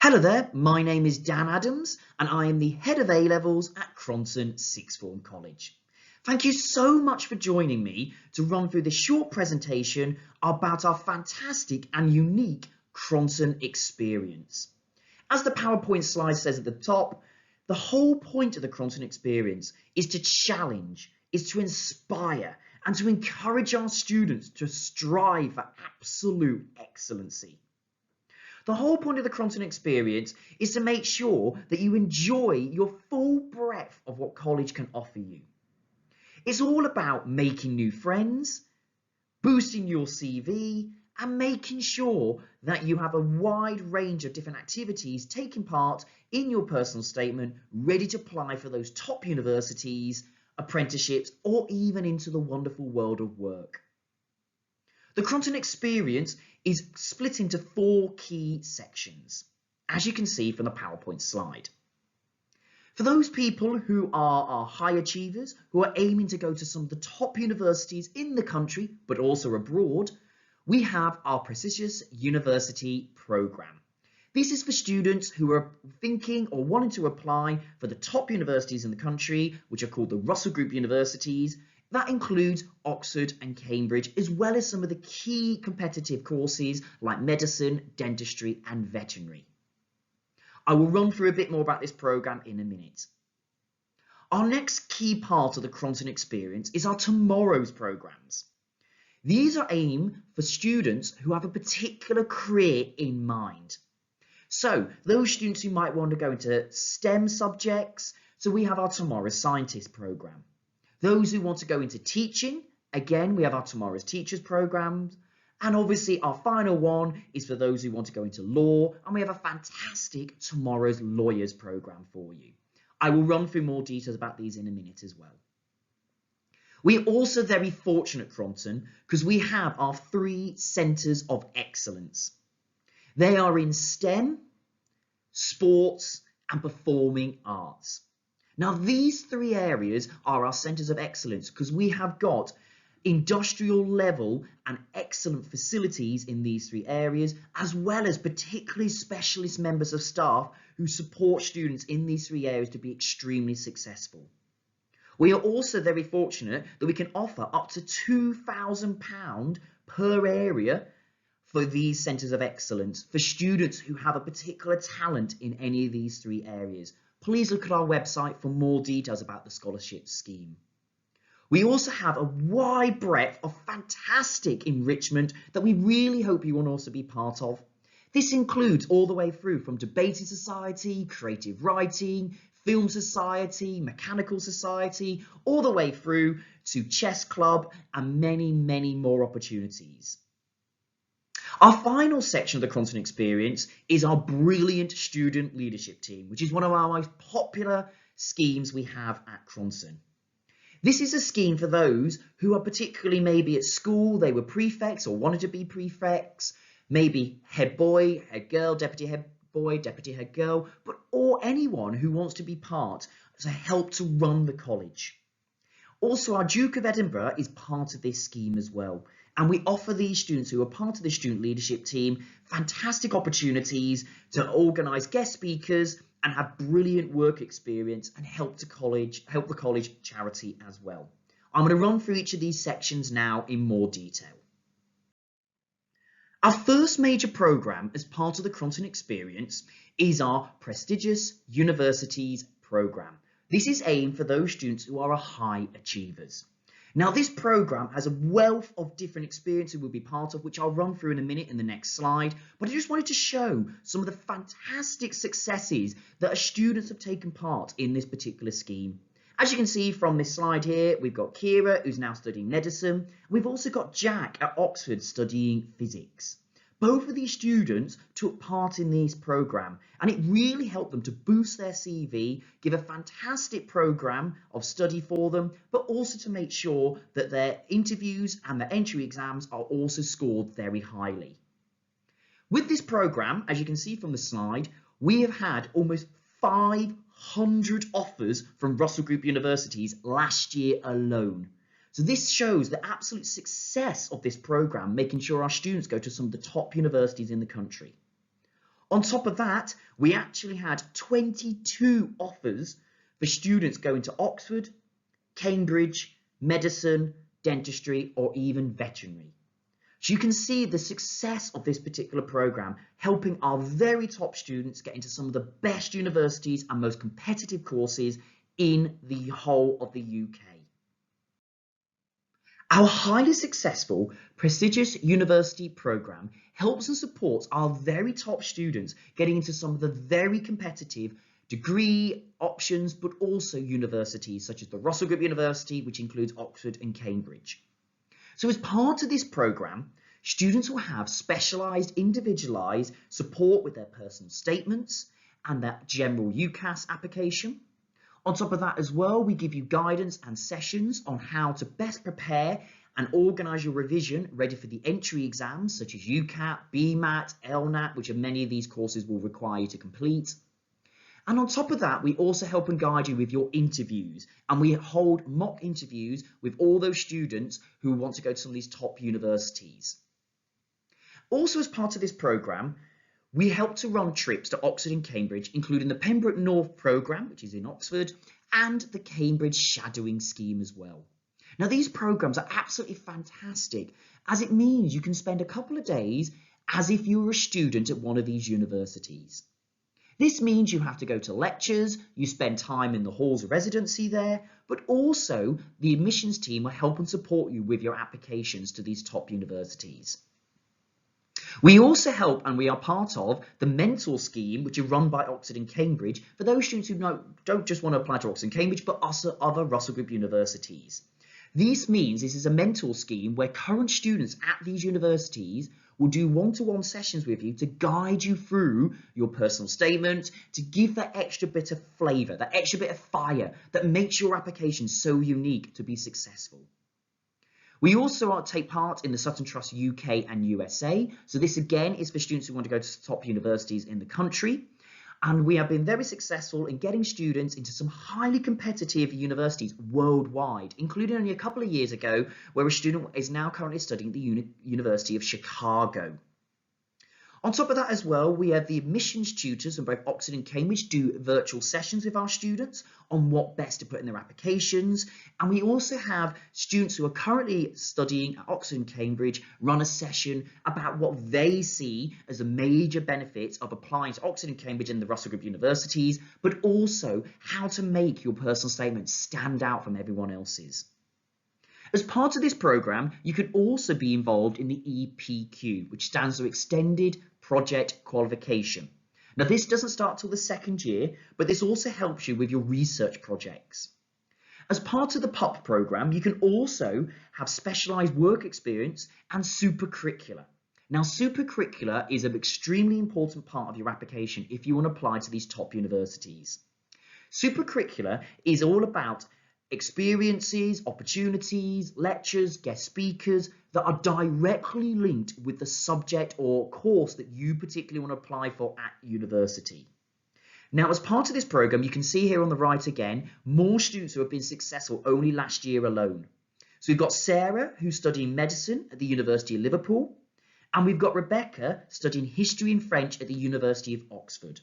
Hello there, my name is Dan Adams and I am the Head of A-Levels at Cronton Sixth Form College. Thank you so much for joining me to run through this short presentation about our fantastic and unique Cronton experience. As the PowerPoint slide says at the top, the whole point of the Cronton experience is to challenge, is to inspire and to encourage our students to strive for absolute excellency. The whole point of the Cronton experience is to make sure that you enjoy your full breadth of what college can offer you. It's all about making new friends, boosting your CV, and making sure that you have a wide range of different activities taking part in your personal statement, ready to apply for those top universities, apprenticeships, or even into the wonderful world of work. The Cronton experience is split into 4 key sections, as you can see from the PowerPoint slide. For those people who are our high achievers, who are aiming to go to some of the top universities in the country, but also abroad, we have our prestigious university programme. This is for students who are thinking or wanting to apply for the top universities in the country, which are called the Russell Group universities. That includes Oxford and Cambridge, as well as some of the key competitive courses like medicine, dentistry and veterinary. I will run through a bit more about this programme in a minute. Our next key part of the Cronton experience is our Tomorrow's programmes. These are aimed for students who have a particular career in mind. So those students who might want to go into STEM subjects, so we have our Tomorrow's Scientist programme. Those who want to go into teaching, again, we have our Tomorrow's Teachers programmes. And obviously our final one is for those who want to go into law, and we have a fantastic Tomorrow's Lawyers programme for you. I will run through more details about these in a minute as well. We're also very fortunate, Cronton, because we have our 3 centres of excellence. They are in STEM, sports and performing arts. Now, these 3 areas are our centres of excellence because we have got industrial level and excellent facilities in these 3 areas, as well as particularly specialist members of staff who support students in these 3 areas to be extremely successful. We are also very fortunate that we can offer up to £2,000 per area for these centres of excellence for students who have a particular talent in any of these 3 areas. Please look at our website for more details about the scholarship scheme. We also have a wide breadth of fantastic enrichment that we really hope you will also be part of. This includes all the way through from debating society, creative writing, film society, mechanical society, all the way through to chess club and many, many more opportunities. Our final section of the Cronton experience is our brilliant student leadership team, which is one of our most popular schemes we have at Cronton. This is a scheme for those who are particularly maybe at school, they were prefects or wanted to be prefects, maybe head boy, head girl, deputy head boy, deputy head girl, or anyone who wants to be part to help to run the college. Also, our Duke of Edinburgh is part of this scheme as well. And we offer these students who are part of the student leadership team fantastic opportunities to organise guest speakers and have brilliant work experience and help the college charity as well. I'm going to run through each of these sections now in more detail. Our first major programme as part of the Cronton experience is our prestigious universities programme. This is aimed for those students who are high achievers. Now, this programme has a wealth of different experiences we'll be part of, which I'll run through in a minute in the next slide. But I just wanted to show some of the fantastic successes that our students have taken part in this particular scheme. As you can see from this slide here, we've got Kira, who's now studying medicine. We've also got Jack at Oxford studying physics. Both of these students took part in this programme and it really helped them to boost their CV, give a fantastic programme of study for them, but also to make sure that their interviews and their entry exams are also scored very highly. With this programme, as you can see from the slide, we have had almost 500 offers from Russell Group universities last year alone. So this shows the absolute success of this programme, making sure our students go to some of the top universities in the country. On top of that, we actually had 22 offers for students going to Oxford, Cambridge, medicine, dentistry, or even veterinary. So you can see the success of this particular program, helping our very top students get into some of the best universities and most competitive courses in the whole of the UK. Our highly successful, prestigious university program helps and supports our very top students getting into some of the very competitive degree options, but also universities such as the Russell Group University, which includes Oxford and Cambridge. So as part of this program, students will have specialised, individualised support with their personal statements and their general UCAS application. On top of that as well, we give you guidance and sessions on how to best prepare and organise your revision ready for the entry exams such as UCAT, BMAT, LNAT, which are many of these courses will require you to complete. And on top of that, we also help and guide you with your interviews, and we hold mock interviews with all those students who want to go to some of these top universities. Also, as part of this programme, we help to run trips to Oxford and Cambridge, including the Pembroke North programme, which is in Oxford, and the Cambridge Shadowing Scheme as well. Now, these programmes are absolutely fantastic, as it means you can spend a couple of days as if you were a student at one of these universities. This means you have to go to lectures, you spend time in the halls of residency there, but also the admissions team will help and support you with your applications to these top universities. We also help, and we are part of, the mentor scheme, which is run by Oxford and Cambridge for those students who don't just want to apply to Oxford and Cambridge, but also other Russell Group universities. This means this is a mentor scheme where current students at these universities will do one-to-one sessions with you to guide you through your personal statement, to give that extra bit of flavour, that extra bit of fire that makes your application so unique to be successful. We also take part in the Sutton Trust UK and USA. So this again is for students who want to go to top universities in the country. And we have been very successful in getting students into some highly competitive universities worldwide, including only a couple of years ago, where a student is now currently studying at the University of Chicago. On top of that as well, we have the admissions tutors from both Oxford and Cambridge do virtual sessions with our students on what best to put in their applications. And we also have students who are currently studying at Oxford and Cambridge run a session about what they see as the major benefits of applying to Oxford and Cambridge and the Russell Group universities, but also how to make your personal statement stand out from everyone else's. As part of this programme, you can also be involved in the EPQ, which stands for Extended Project Qualification. Now, this doesn't start till the second year, but this also helps you with your research projects. As part of the PUP programme, you can also have specialised work experience and supercurricular. Now, supercurricular is an extremely important part of your application if you want to apply to these top universities. Supercurricular is all about experiences, opportunities, lectures, guest speakers that are directly linked with the subject or course that you particularly want to apply for at university. Now, as part of this programme, you can see here on the right again, more students who have been successful only last year alone. So we've got Sarah, who's studying medicine at the University of Liverpool, and we've got Rebecca studying history and French at the University of Oxford.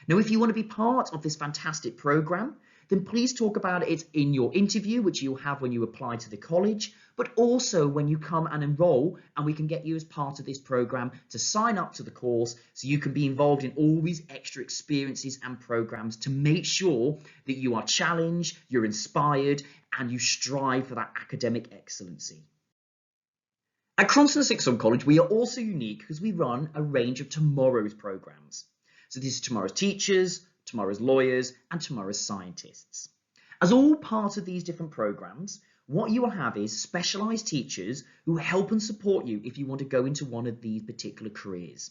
Now, if you want to be part of this fantastic programme, then please talk about it in your interview, which you'll have when you apply to the college, but also when you come and enrol, and we can get you as part of this programme to sign up to the course so you can be involved in all these extra experiences and programmes to make sure that you are challenged, you're inspired, and you strive for that academic excellency. At Cronton Sixth Form College, we are also unique because we run a range of tomorrow's programmes. So this is tomorrow's teachers, tomorrow's lawyers, and tomorrow's scientists. As all part of these different programmes, what you will have is specialised teachers who help and support you if you want to go into one of these particular careers.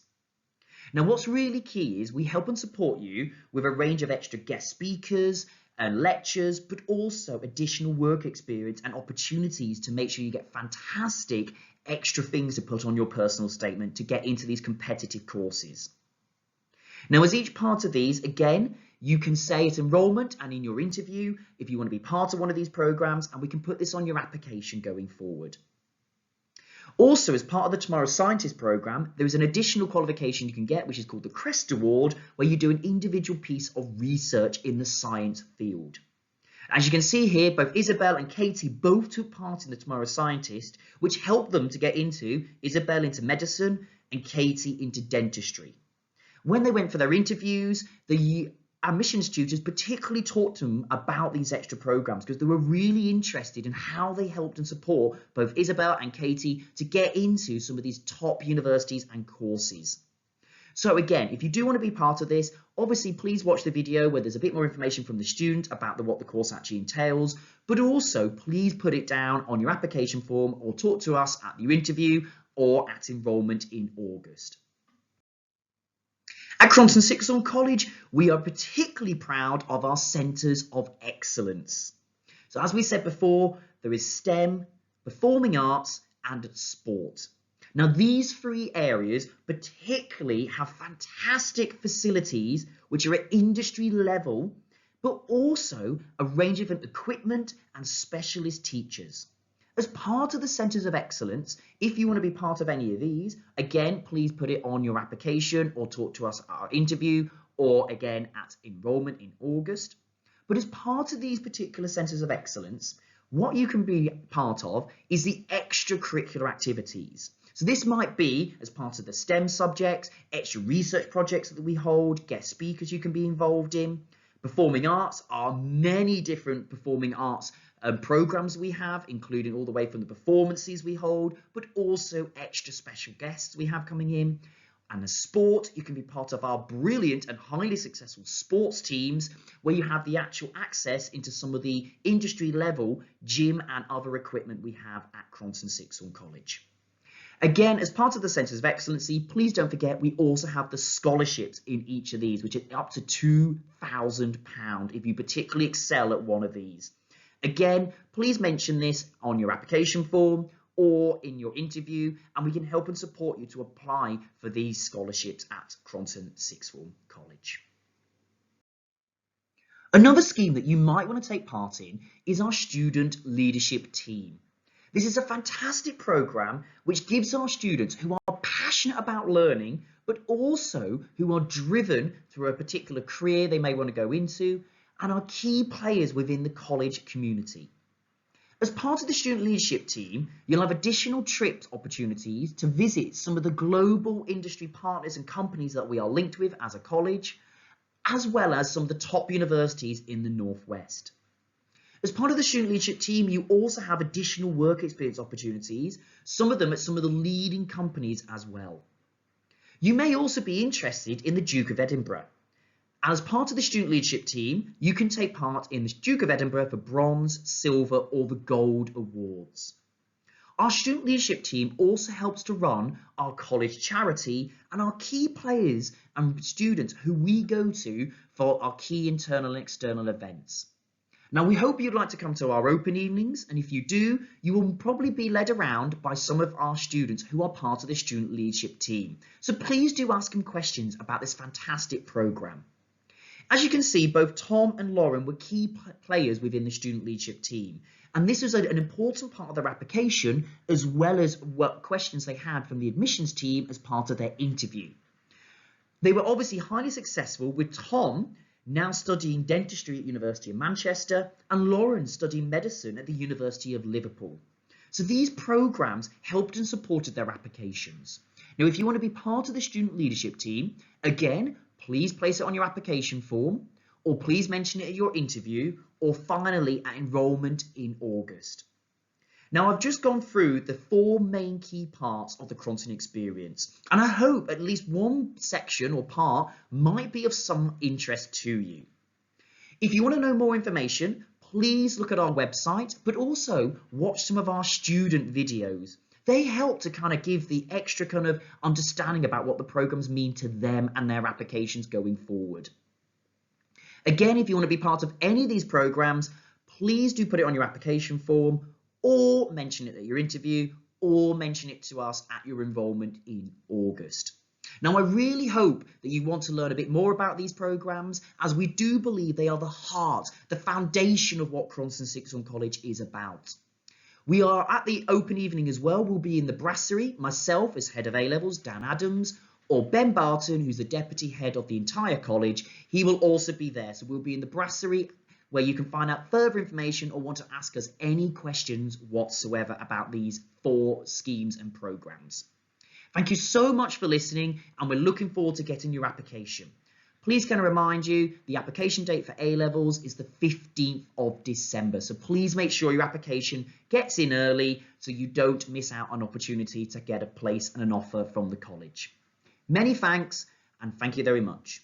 Now, what's really key is we help and support you with a range of extra guest speakers and lectures, but also additional work experience and opportunities to make sure you get fantastic extra things to put on your personal statement to get into these competitive courses. Now, as each part of these, again, you can say at enrolment and in your interview if you want to be part of one of these programmes, and we can put this on your application going forward. Also, as part of the Tomorrow Scientist programme, there is an additional qualification you can get, which is called the CREST Award, where you do an individual piece of research in the science field. As you can see here, both Isabel and Katie both took part in the Tomorrow Scientist, which helped them to get into, Isabel into medicine and Katie into dentistry. When they went for their interviews, the admissions tutors particularly talked to them about these extra programs because they were really interested in how they helped and support both Isabel and Katie to get into some of these top universities and courses. So again, if you do want to be part of this, obviously please watch the video where there's a bit more information from the student about what the course actually entails, but also please put it down on your application form or talk to us at your interview or at enrolment in August. At Cronton Sixth Form College, we are particularly proud of our centres of excellence. So as we said before, there is STEM, performing arts and sport. Now these three areas particularly have fantastic facilities which are at industry level, but also a range of equipment and specialist teachers. As part of the Centres of Excellence, if you want to be part of any of these, again, please put it on your application or talk to us at our interview or again at enrolment in August. But as part of these particular Centres of Excellence, what you can be part of is the extracurricular activities. So this might be as part of the STEM subjects, extra research projects that we hold, guest speakers you can be involved in. Performing arts are many different performing arts programs we have, including all the way from the performances we hold, but also extra special guests we have coming in. And as sport, you can be part of our brilliant and highly successful sports teams, where you have the actual access into some of the industry level gym and other equipment we have at Cronton Sixth Form College. Again, as part of the Centres of Excellency, please don't forget we also have the scholarships in each of these, which are up to £2,000 if you particularly excel at one of these. Again, please mention this on your application form or in your interview, and we can help and support you to apply for these scholarships at Cronton Sixth Form College. Another scheme that you might want to take part in is our Student Leadership Team. This is a fantastic programme which gives our students who are passionate about learning, but also who are driven through a particular career they may want to go into, and are key players within the college community. As part of the Student Leadership Team, you'll have additional trip opportunities to visit some of the global industry partners and companies that we are linked with as a college, as well as some of the top universities in the Northwest. As part of the Student Leadership Team, you also have additional work experience opportunities, some of them at some of the leading companies as well. You may also be interested in the Duke of Edinburgh. As part of the Student Leadership Team, you can take part in the Duke of Edinburgh for bronze, silver or the gold awards. Our Student Leadership Team also helps to run our college charity and our key players and students who we go to for our key internal and external events. Now, we hope you'd like to come to our open evenings, and if you do, you will probably be led around by some of our students who are part of the Student Leadership Team. So please do ask them questions about this fantastic programme. As you can see, both Tom and Lauren were key players within the Student Leadership Team, and this was an important part of their application, as well as what questions they had from the admissions team as part of their interview. They were obviously highly successful, with Tom now studying dentistry at University of Manchester and Lauren studying medicine at the University of Liverpool. So these programmes helped and supported their applications. Now, if you want to be part of the Student Leadership Team, again, please place it on your application form, or please mention it at your interview, or finally at enrolment in August. Now, I've just gone through the 4 main key parts of the Cronton experience, and I hope at least one section or part might be of some interest to you. If you want to know more information, please look at our website, but also watch some of our student videos. They help to kind of give the extra kind of understanding about what the programs mean to them and their applications going forward. Again, if you want to be part of any of these programs, please do put it on your application form, or mention it at your interview, or mention it to us at your enrolment in August. Now, I really hope that you want to learn a bit more about these programs, as we do believe they are the heart, the foundation of what Cronton Sixth Form College is about. We are at the open evening as well. We'll be in the brasserie, myself as head of A-levels, Dan Adams, or Ben Barton, who's the deputy head of the entire college. He will also be there. So we'll be in the brasserie where you can find out further information or want to ask us any questions whatsoever about these 4 schemes and programs. Thank you so much for listening, and we're looking forward to getting your application. Please can I remind you, the application date for A-levels is the 15th of December. So please make sure your application gets in early so you don't miss out on opportunity to get a place and an offer from the college. Many thanks, and thank you very much.